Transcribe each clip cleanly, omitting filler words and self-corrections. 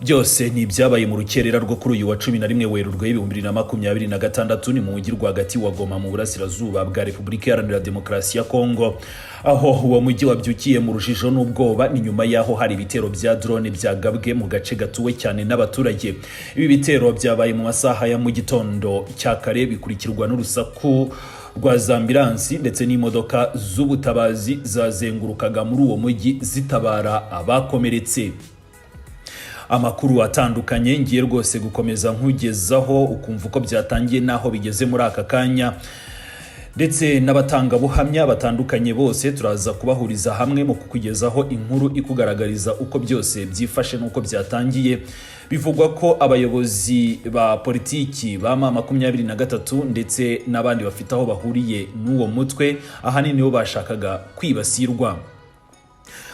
byose ni ibyabaye mu rukerera rwo kuri uyu wa 11 Werurwe 2026 ni mu mujyi rwagati wa Goma mu burasirazuba bwa Repubulika Iharanira Demokarasi ya Kongo, aho uwo mujyi wabyukiye mu rujijo n'ubwoba ni nyuma yaho hari ibitero bya drone byagabwe mu gace gatuwe cyane n'abaturage. Ibi bitero byabaye mu masaha ya mu gitondo cya kare, bikurikirwa n'urusaku rwa zambiransi ndetse n'imodoka z'ubutabazi zazengurukaga muri uwo mujyi zitabara abakomeretse. Amakuru atandukanye ngiye rwose gukomeza nkugezaho ukumva uko byatangiye naho bigeze muri aka kanya, ndetse n'abatanga buhamya batandukanye bose turaza kubahuriza hamwe mu kukugezaho inkuru ikugaragariza uko byose byifashe n'uko byatangiye. Bivugwa ko abayobozi ba politiki ba M23 ndetse n'abandi bafite aho bahuriye n'uwo mutwe ahanini bo bashakaga kwibasirwa.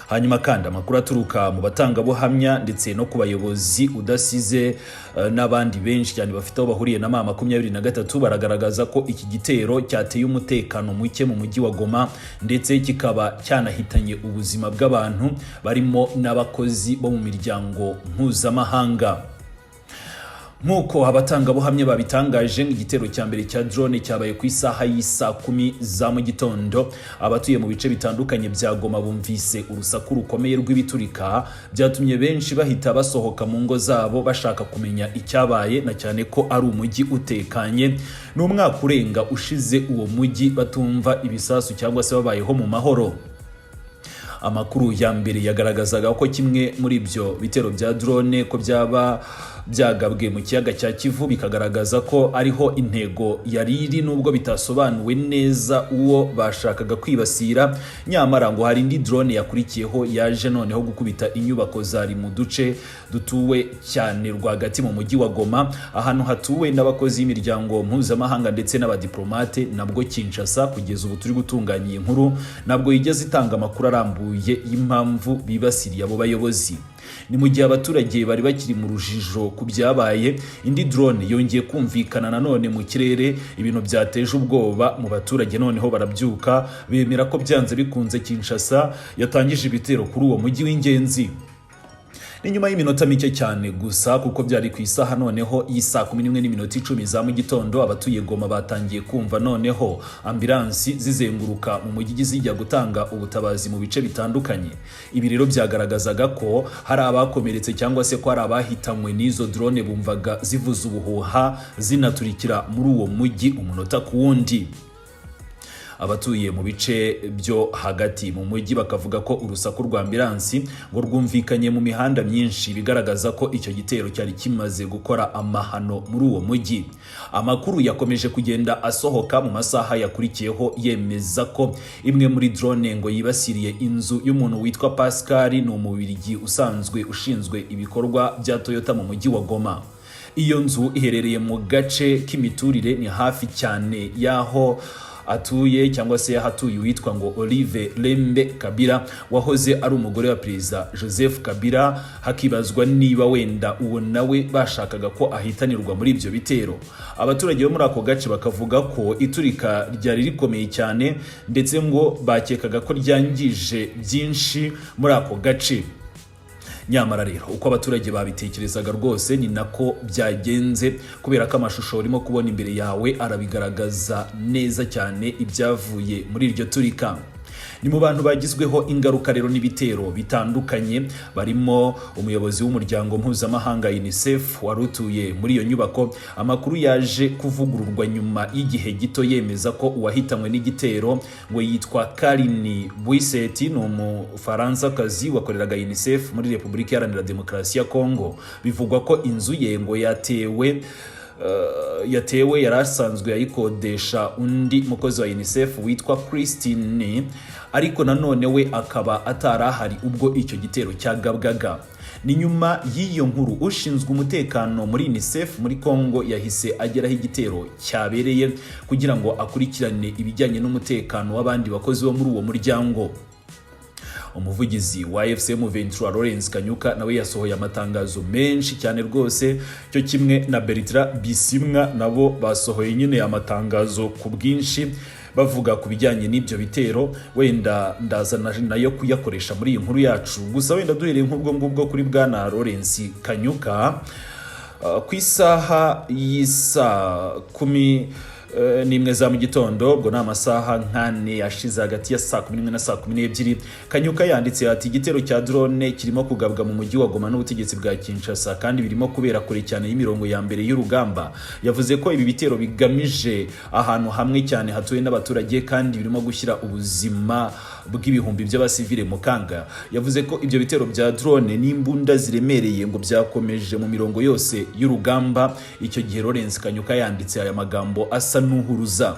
Hanyuma kandi amakuru aturuka mu batanga buhamya ndetse no ku bayobozi udasize n'abandi benshi cyane bafite aho bahuriye na M23 baragaragaza ko iki gitero cyateye umutekano muke mu mujyi wa Goma ndetse kikaba cyanahitanye ubuzima bw'abantu barimo n'abakozi bo mu miryango mpuzamahanga. Nkuko abatanga buhamya babitangaje, igitero cya mbere cya drone cyabaye ku isaha y'isa 10 za mu gitondo. Abatuye mu bice bitandukanye bya Goma bumvise urusaku rukomeye rw'ibiturika, byatumye benshi bahita basohoka mu ngo zabo bashaka kumenya icyabaye, na cyane ko ari umujyi utekanye. N'umwaka urenga ushize uwo mujyi batumva ibisasu cyangwa se babayeho mu mahoro. Amakuru ya mbere yagaragazaga ko kimwe muri ibyo bitero bya drone ko byaba byagabwe mu kiyaga cya Kivu, bikagaragaza ko ariho intego yariri nubwo bitasobanuwe neza uwo bashakaga kwibasira. Nyamara ngo hari indi drone yakurikiyeho yaje noneho gukubita inyubako zari mu duce dutuwe cyane rwagati mu mujyi wa Goma, ahantu hatuwe n'abakozi b'imiryango mpuzamahanga ndetse n'abadiplomate. Nabwo Kinshasa kugeza ubu turi gutunganya iyi nkuru nabwo yigeze itanga amakuru arambuye y'impamvu bibasiriye abo bayobozi. Ni mu gihe abaturage bari bakiri mu rujijo ku byabaye, indi drone yongeye kumvikana nanone mu kirere. Ibintu byateje ubwoba mu baturage, noneho barabyuka bemera ko byanze bikunze Kinshasa yatangije ibitero kuri uwo mujyi w'ingenzi. Ni nyuma y'iminota mike cyane gusa, kuko byari ku isaha noneho y'isa 11:10 za mu gitondo, abatuye Goma batangiye kumva noneho ambulansi zizenguruka mu mujyi zijya gutanga ubutabazi mu bice bitandukanye. Ibi rero byagaragazaga ko hari abakomeretse cyangwa se ko hari abahitanywe n'izo drone bumvaga zivuza ubuhuha zinaturikira muri uwo mujyi umunota ku wundi. Abatuye mu bice byo hagati mu mujyi bakavuga ko urusaku rwa ambulansi ngo rwumvikanye mu mihanda myinshi, bigaragaza ko icyo gitero cyari kimaze gukora amahano muri uwo mujyi. Amakuru yakomeje kugenda asohoka mu masaha yakurikiyeho yemeza ko imwe muri drone ngo yibasiriye inzu y'umuntu witwa Pascal, ni umubirigi usanzwe ushinzwe ibikorwa bya Toyota mu mujyi wa Goma. Iyo nzu iherereye mu gace k'imiturire, ni hafi cyane yaho atuye cyangwa se yahatuye witwa ngo Olive Lembe Kabila, wahoze ari umugore wa Perezida Joseph Kabila. Hakibazwa niba wenda uwo nawe bashakaga ko ahitanirwa muri ibyo bitero. Abaturage bo muri ako gace bakavuga ko iturika ryari rikomeye cyane, ndetse ngo bakekaga ko ryangije byinshi muri ako gace. Nyamara rero uko abaturage babitekerezaga rwose ni nako byagenze, kubera ko amashusho urimo kubona imbere yawe arabigaragaza neza cyane ibyavuye muri iryo turika. Ni mu bantu bagizweho ingaruka rero n'ibitero bitandukanye, barimo umuyobozi w'umuryango mpuzamahanga UNICEF warutuye muri iyo nyubako. Amakuru yaje kuvugururwa nyuma y'igihe gito yemeza ko uwahitanywe n'igitero ngo yitwa Karini Buiseti, ni Umufaransa-kazi wakoreraga UNICEF muri Repubulika Iharanira Demokarasi ya Kongo. Bivugwa ko inzu ye ngo yatewe yarasanzwe yayikodesha undi mukozi wa UNICEF witwa Christine, ariko nanone we akaba atarahari ubwo icyo gitero cyagabwaga. Ni nyuma y'iyo nkuru ushinzwe umutekano muri UNICEF muri Kongo yahise ageraho igitero cyabereye kugira ngo akurikirane ibijyanye n'umutekano w'abandi bakozi bo muri uwo muryango. Umuvugizi wa FCM Ventura Lawrence Kanyuka nawe yasohoye amatangazo menshi cyane rwose, cyo kimwe na Bertrand Bisimwa nabo basohoye nyine amatangazo ku bwinshi. bavuga ku bijyanye n'ibyo bitero, wenda ndaza nayo kuyakoresha muri iyi nkuru yacu. Gusa wenda duhereye nk'ubwo ngubwo kuri bwana Lawrence Kanyuka ku isaha y'isa 11 za mu gitondo, ubwo ni amasaha nk'ane yashize hagati ya saa 11 na saa 12, Kanyuka yanditse ati igitero cya drone kirimo kugabwa mu mujyi wa Goma n'ubutegetsi bwa Kinshasa kandi birimo kubera kure cyane y'imirongo ya mbere y'urugamba. Yavuze ko ibi bitero bigamije ahantu hamwe cyane hatuye n'abaturage kandi birimo gushyira ubuzima bw'ibihumbi by'abasivile mu kanga. Yavuze ko ibyo bitero bya drone n'imbunda ziremereye ngo byakomeje mu mirongo yose y'urugamba. Icyo gihe Lawrence Kanyuka yanditse aya magambo asa n'uhuruza.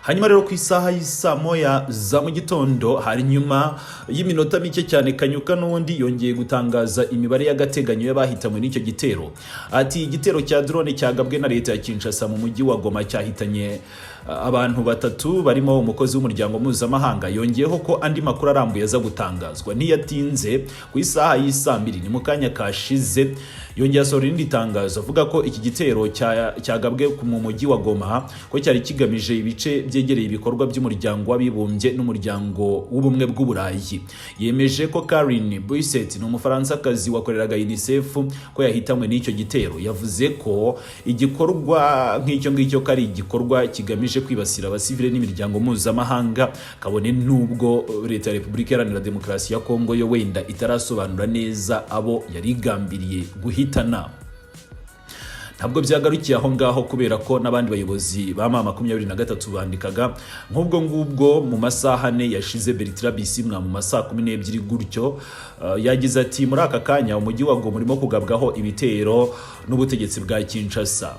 Hanyuma rero ku isaha y'isa 1 za mu gitondo, hari nyuma y'iminota mike cyane, Kanyuka n'undi yongeye gutangaza imibare y'agateganyo y'abahitamwe n'icyo gitero. Ati igitero cya drone cyagabwe na leta ya Kinshasa mu mujyi wa Goma cyahitanye abantu 3 barimo umukozi w'umuryango mpuzamahanga. Yongeyeho ko andi makuru arambuye aza gutangazwa. Ntiyatinze ku isaha y'isa 2 ni mu kanya kashize, yongeye asohora irindi tangazo avuga ko iki gitero cyagabwe mu mujyi wa Goma ko cyari kigamije ibice byegereye ibikorwa by'umuryango w'abibumbye n'umuryango w'ubumwe bw'Uburayi. Yemeje ko Karin Buiset ni Umufaransa-kazi wakoreraga UNICEF ko yahitamwe n'icyo gitero. Yavuze ko igikorwa nk'icyo ngicyo kari igikorwa kigamije kwibasira abasivile n'imiryango mpuzamahanga, kabone nubwo leta ya Repubulika Iharanira Demokarasi ya Kongo yo wenda itarasobanura neza abo yarigambiriye guhitana. Ntabwo byagarukiye aho ngaho, kubera ko n'abandi bayobozi ba M23 bandikaga nk'ubwo ngubwo mu masaha 4 yashize. Biciwe mu masaha 12 gutyo yagize ati muri aka kanya umujyi wa Goma urimo kugabwaho ibitero n'ubutegetsi bwa Kinshasa.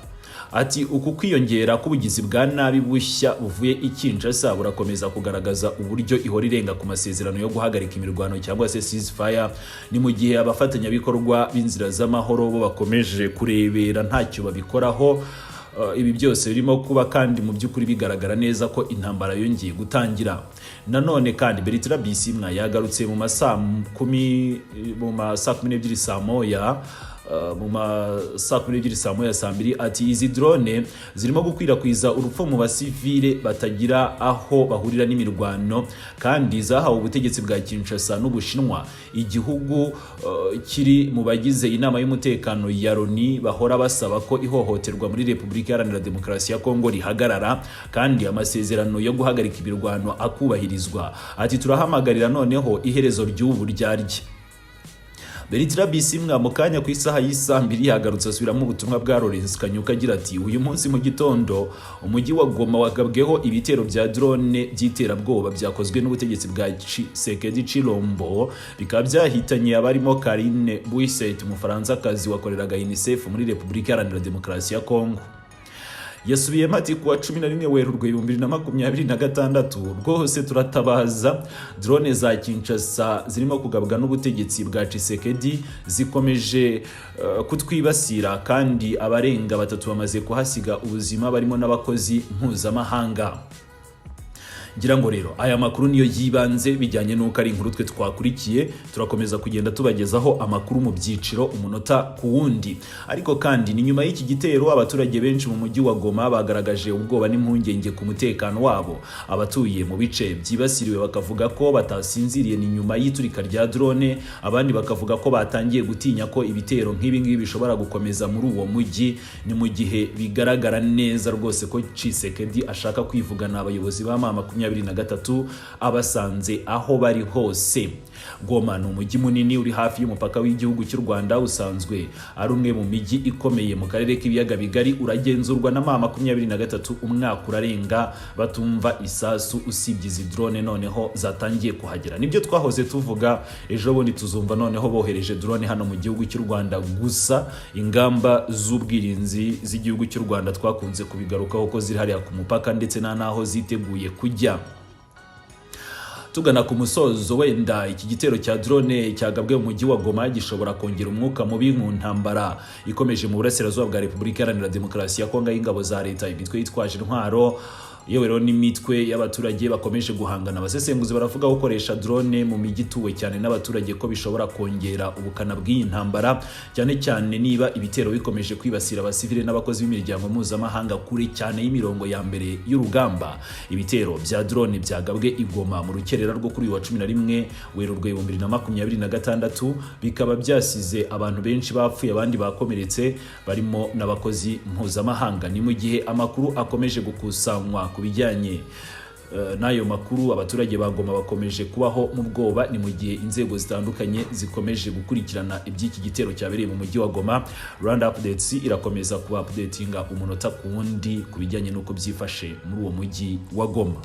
Ati uku kwiyongera k'ubugizi bwa nabi bushya buvuye i Kinshasa burakomeza kugaragaza uburyo ihora irenga ku masezerano yo guhagarika imirwano cyangwa se ceasefire. Ni mu gihe abafatanyabikorwa b'inzira z'amahoro bo bakomeje kurebera ntacyo babikoraho. Ibi byose birimo kuba kandi mu by'ukuri bigaragara neza ko intambara yongeye gutangira. Nanone kandi Biciwe yagarutse mu masaha 12 saa 1 mu masaha 12 saa 1 saa 2 ati izi drone zirimo gukwirakwiza urupfu mu basivile batagira aho bahurira n'imirwano kandi zahawe ubutegetsi bwa Kinshasa n'Ubushinwa. Igihugu kiri mu bagize inama y'umutekano ya Loni bahora basaba ko ihohoterwa muri Repubulika Iharanira Demokarasi ya Kongo rihagarara kandi amasezerano yo guhagarika imirwano akubahirizwa. Ati turahamagarira noneho iherezo ry'ubu ryarye. Biciwe mu kanya ku isaha y'isa 2 yagarutse asubiramo ubutumwa bwa Lawrence Kanyuka agira ati uyu munsi mu gitondo umujyi wa Goma wagabweho ibitero bya drone by'iterabwoba byakozwe n'ubutegetsi bwa Tshisekedi Chilombo, bikaba byahitanye abarimo Karin Buiset Umufaransa-kazi wakoreraga UNICEF muri Repubulika Iharanira Demokarasi ya Kongo. Yasubiyemo ati kuwa 11 Werurwe 2026 rwose turatabaza drone za Kinshasa zirimo kugabwa n'ubutegetsi bwa Tshisekedi zikomeje kutwibasira kandi abarenga 3 bamaze kuhasiga ubuzima barimo n'abakozi mpuzamahanga. Ngira ngo rero aya makuru niyo yibanze bijyanye n'uko ari inkuru twe twakurikiye. Turakomeza kugenda tubagezaho amakuru mu byiciro umunota ku wundi. Ariko kandi ni nyuma y'iki gitero abaturage benshi mu mujyi wa Goma bagaragaje ubwoba n'impungenge ku mutekano wabo. Abatuye mu bice byibasiriwe bakavuga ko batasinziriye ni nyuma y'iturika rya drone, abandi bakavuga ko batangiye gutinya ko ibitero nk'ibi ngibi bishobora gukomeza muri uwo mujyi. Ni mu gihe bigaragara neza rwose ko Tshisekedi ashaka kwivugana abayobozi ba M23 abasanze aho bari hose. Goma ni umujyi munini uri hafi y'umupaka w'igihugu cy'u Rwanda, usanzwe ari umwe mu mijyi ikomeye mu karere k'ibiyaga bigari. Uragenzurwa na M23 umwaka urarenga batumva isasu usibye izi drone noneho zatangiye kuhagera. Nibyo twahoze tuvuga ejo bundi, tuzumva noneho bohereje drone hano mu gihugu cy'u Rwanda. Gusa ingamba z'ubwirinzi z'igihugu cy'u Rwanda twakunze kubigarukaho ko ziri hariya ku mupaka ndetse naho ziteguye kujya. Tugana ku musozo, wenda iki gitero cya drone cyagabwe mu mujyi wa Goma gishobora kongera umwuka mubi mu ntambara ikomeje mu burasirazuba bwa Repubulika Iharanira Demokarasi ya Kongo y'ingabo za leta, imitwe yitwaje intwaro yewe rero n'imitwe y'abaturage bakomeje guhangana. Abasesenguzi baravuga gukoresha drone mu mijyi ituwe cyane n'abaturage ko bishobora kongera ubukana bw'iyi ntambara, cyane cyane niba ibitero bikomeje kwibasira abasivile n'abakozi b'imiryango mpuzamahanga kure cyane y'imirongo ya mbere y'urugamba. Ibitero bya drone byagabwe i Goma mu rukerera rwo kuri uyu wa 11 Werurwe 2026 bikaba byasize abantu benshi bapfuye abandi bakomeretse barimo n'abakozi mpuzamahanga. Ni mu gihe amakuru akomeje gukusanywa ku bijyanye n'ayo makuru, abaturage ba Goma bakomeje kubaho mu bwoba. Ni mu gihe inzego zitandukanye zikomeje gukurikirana iby'iki gitero cyabereye mu mujyi wa Goma. Rwanda updates irakomeza kuba updatinga umunota ku wundi ku bijyanye n'uko byifashe muri uwo mujyi wa Goma.